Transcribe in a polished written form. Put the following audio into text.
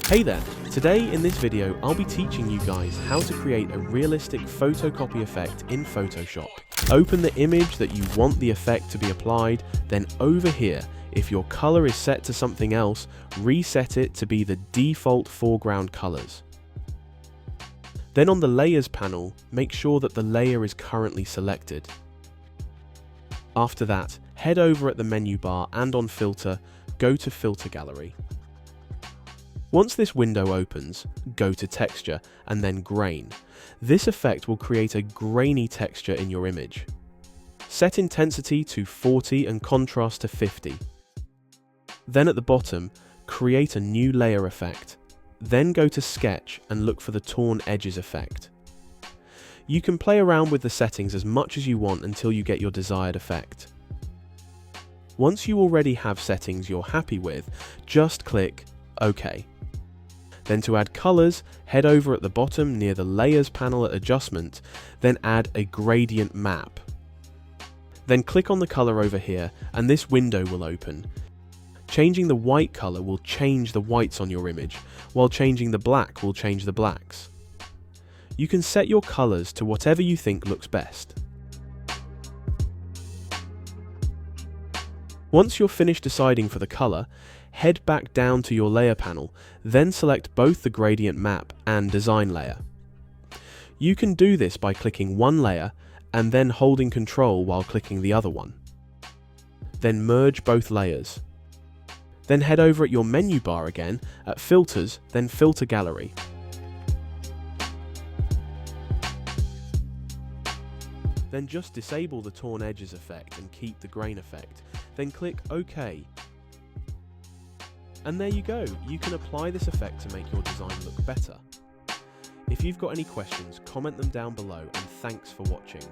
Hey there! Today in this video I'll be teaching you guys how to create a realistic photocopy effect in Photoshop. Open the image that you want the effect to be applied, then over here, if your color is set to something else, reset it to be the default foreground colors. Then on the Layers panel, make sure that the layer is currently selected. After that, head over at the menu bar and on Filter, go to Filter Gallery. Once this window opens, go to Texture and then Grain. This effect will create a grainy texture in your image. Set intensity to 40 and contrast to 50. Then at the bottom, create a new layer effect. Then go to Sketch and look for the Torn Edges effect. You can play around with the settings as much as you want until you get your desired effect. Once you already have settings you're happy with, just click OK. Then to add colors, head over at the bottom near the Layers panel at Adjustment, then add a gradient map. Then click on the color over here and this window will open. Changing the white color will change the whites on your image, while changing the black will change the blacks. You can set your colors to whatever you think looks best. Once you're finished deciding for the color, head back down to your layer panel, then select both the gradient map and design layer. You can do this by clicking one layer and then holding Ctrl while clicking the other one. Then merge both layers. Then head over at your menu bar again at Filters, then Filter Gallery. Then just disable the Torn Edges effect and keep the grain effect. Then click OK. And there you go, you can apply this effect to make your design look better. If you've got any questions, comment them down below, and thanks for watching.